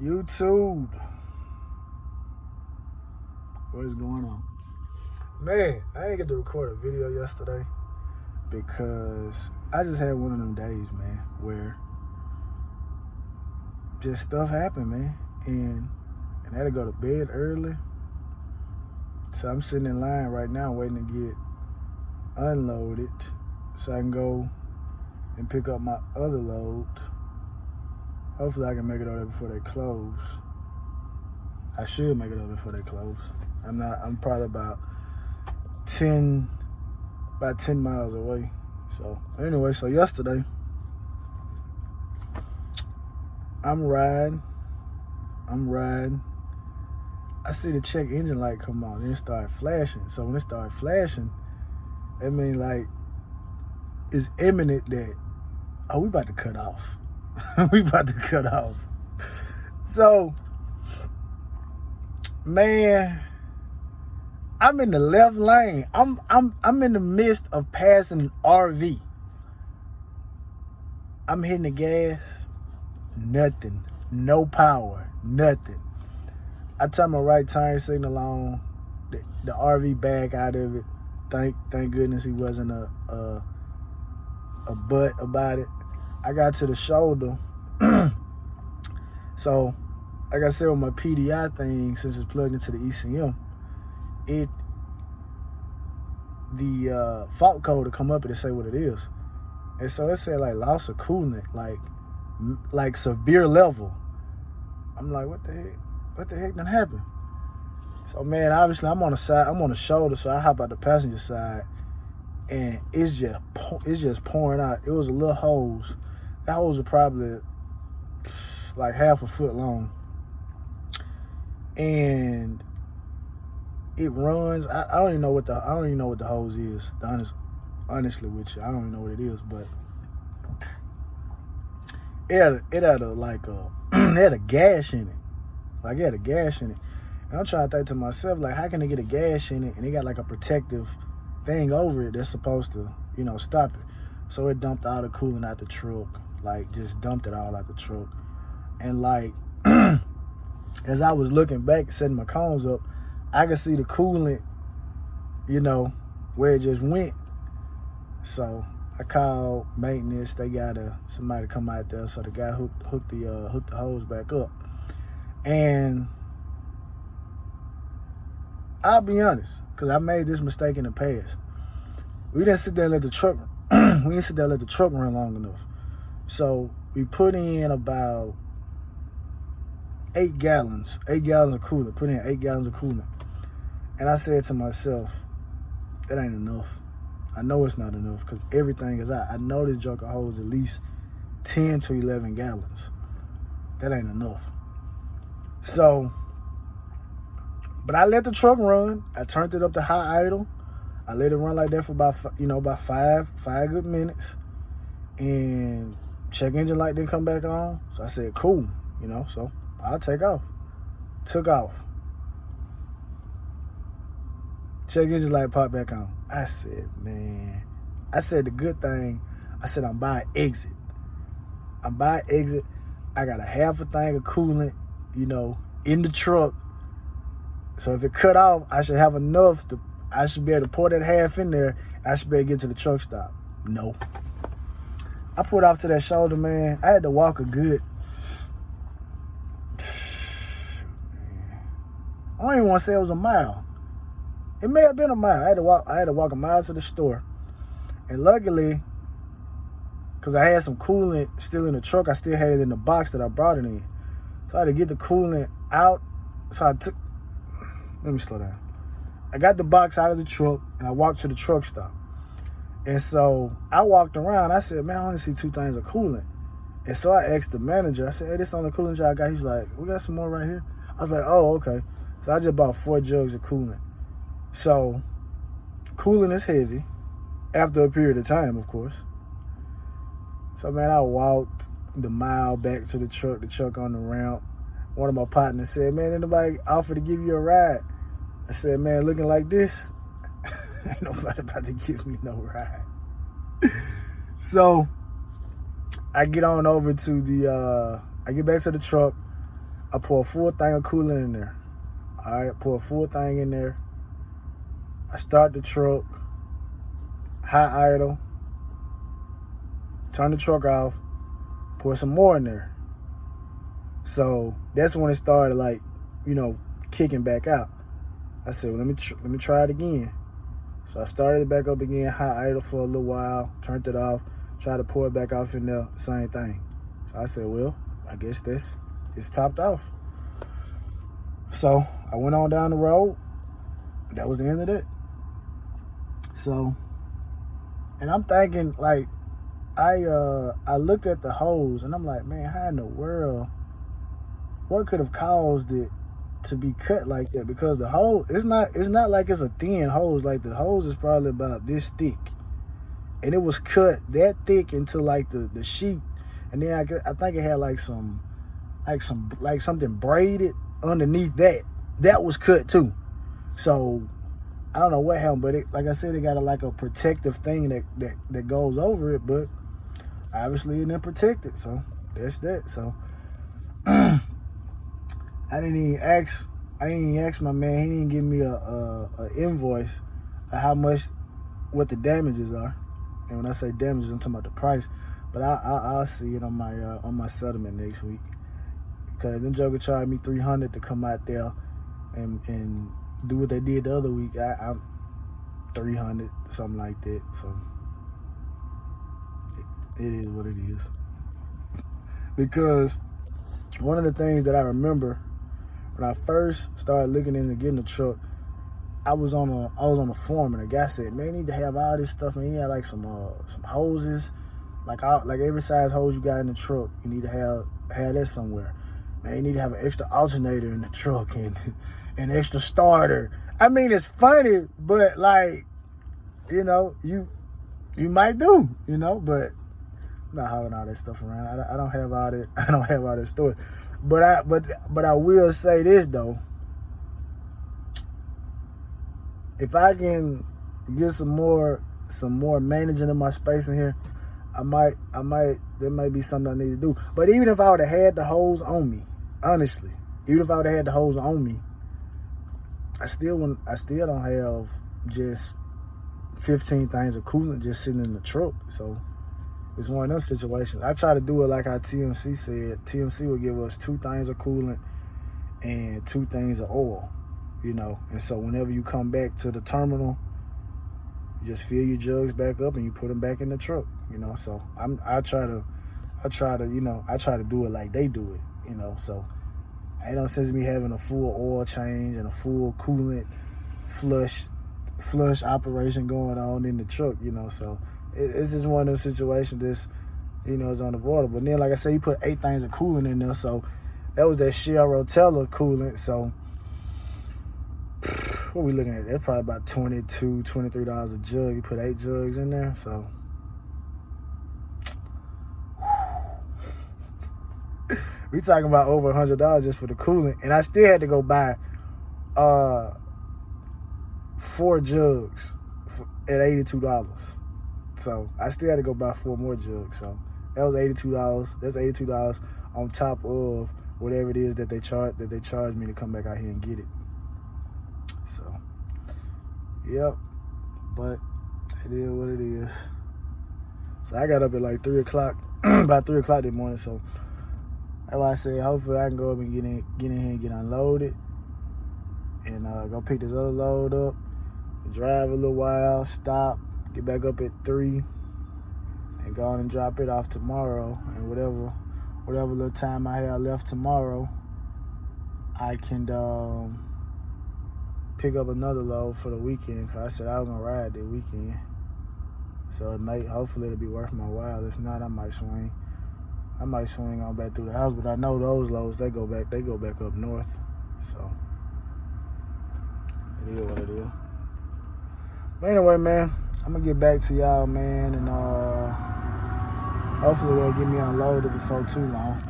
YouTube. What is going on? Man, I didn't get to record a video yesterday because I just had one of them days, man, where just stuff happened, man. And I had to go to bed early. So I'm sitting in line right now waiting to get unloaded so I can go and pick up my other load. Hopefully I can make it over there before they close. I should make it over before they close. I'm probably about 10 miles away. So anyway, so yesterday I'm riding. I see the check engine light come on, then it started flashing. So when it started flashing, that means like it's imminent that, we about to cut off. We about to cut off. So, man, I'm in the left lane. I'm in the midst of passing an RV. I'm hitting the gas. Nothing. No power. Nothing. I turn my right turn signal on. The RV back out of it. Thank goodness he wasn't a butt about it. I got to the shoulder. So, like I said, with my PDI thing, since it's plugged into the ECM, the fault code will come up and it say what it is. And so it said like loss of coolant, like severe level. I'm like, what the heck? What the heck done happened? So man, obviously I'm on the shoulder, so I hop out the passenger side, and it's just pouring out. It was a little hose. That hose was probably like half a foot long, and it runs. I don't even know what the hose is. Honestly with you, I don't even know what it is, but it had it had a gash in it. Like it had a gash in it. And I'm trying to think to myself, like, how can they get a gash in it and they got like a protective thing over it that's supposed to, stop it. So it dumped all the coolant out the truck. Like, just dumped it all out the truck. And like, as I was looking back, setting my cones up, I could see the coolant, where it just went. So I called maintenance. They got somebody to come out there. So the guy hooked the hose back up. And I'll be honest, because I made this mistake in the past. We didn't sit there and let the truck run long enough. So we put in about 8 gallons of coolant. Put in 8 gallons of coolant. And I said to myself, that ain't enough. I know it's not enough because everything is out. I know this joker holds at least 10 to 11 gallons. That ain't enough. So, but I let the truck run. I turned it up to high idle. I let it run like that for about five good minutes. And check engine light didn't come back on. So I said, cool, so I'll take off. Took off. Check engine light popped back on. I said, man. I said the good thing, I'm by exit. I got a half a thing of coolant, in the truck. So if it cut off, I should have enough I should be able to pour that half in there. I should be able to get to the truck stop. No. I pulled off to that shoulder, man. I had to walk a good, I don't even want to say it was a mile. It may have been a mile. I had to walk a mile to the store. And luckily, because I had some coolant still in the truck, I still had it in the box that I brought it in. So I had to get the coolant out. So let me slow down. I got the box out of the truck and I walked to the truck stop. And so I walked around. I said, man, I only see 2 things of coolant. And so I asked the manager, I said, hey, this on the coolant y'all got? He's like, we got some more right here. I was like, oh, okay. So I just bought 4 jugs of coolant. So coolant is heavy after a period of time, of course. So, man, I walked the mile back to the truck on the ramp. One of my partners said, man, ain't nobody offer to give you a ride? I said, man, looking like this, ain't nobody about to give me no ride. So I get on over to I get back to the truck. I pour a full thing of coolant in there. All right, pour a full thing in there. I start the truck, high idle, turn the truck off, pour some more in there. So that's when it started, like, kicking back out. I said, well, let me try it again. So I started it back up again, high idle for a little while, turned it off, tried to pour it back off in there, same thing. So I said, well, I guess it's topped off. So I went on down the road. That was the end of that. So, and I'm thinking, like, I looked at the hose and I'm like, man, how in the world, what could have caused it to be cut like that? Because the hose, it's not like it's a thin hose. Like, the hose is probably about this thick, and it was cut that thick into like the sheet, and then I think it had like something braided underneath that was cut too. So I don't know what happened, but like I said, it got a protective thing that goes over it, but obviously it didn't protect it. So that's that. So I didn't even ask my man. He didn't give me a invoice of how much, what the damages are. And when I say damages, I'm talking about the price. But I'll see it on my settlement next week. Cause them joker charged me $300 to come out there and do what they did the other week. I'm $300, something like that. So it is what it is. Because one of the things that I remember when I first started looking into getting a truck, I was on a forum, and a guy said, man, you need to have all this stuff, man. You had like some hoses, like every size hose you got in the truck, you need to have that somewhere. Man, you need to have an extra alternator in the truck and an extra starter. I mean, it's funny, but like, you might do, but I'm not hauling all that stuff around. I don't have all that. I don't have all that storage. But I will say this though. If I can get some more managing of my space in here, I might there might be something I need to do. But even if I would have had the hose on me, honestly, even if I would have had the hose on me, I still don't have just 15 things of coolant just sitting in the truck. So it's one of those situations. I try to do it like how TMC said. TMC would give us 2 things of coolant and 2 things of oil, And so whenever you come back to the terminal, you just fill your jugs back up and you put them back in the truck, So I try to do it like they do it, So ain't no sense in me having a full oil change and a full coolant flush operation going on in the truck, So it's just one of those situations that's, is unavoidable. But then, like I said, you put 8 things of coolant in there, so that was that Shell Rotella coolant. So what we looking at? That's probably about $22, $23 a jug. You put 8 jugs in there, so we talking about over $100 just for the coolant, and I still had to go buy 4 jugs at $82. So I still had to go buy 4 more jugs. So that was $82. That's $82 on top of whatever it is that they charge me to come back out here and get it. So yep, but it is what it is. So I got up at like 3 o'clock, about 3 o'clock this morning. So that's why I said hopefully I can go up and get in here and get unloaded, and go pick this other load up, drive a little while, stop, get back up at 3, and go on and drop it off tomorrow. And whatever little time I have left tomorrow, I can pick up another load for the weekend, because I said I was going to ride that weekend. So hopefully it'll be worth my while. If not, I might swing on back through the house. But I know those loads, they go back up north. So it is what it is. But anyway, man, I'm gonna get back to y'all, man, and hopefully they'll get me unloaded before too long.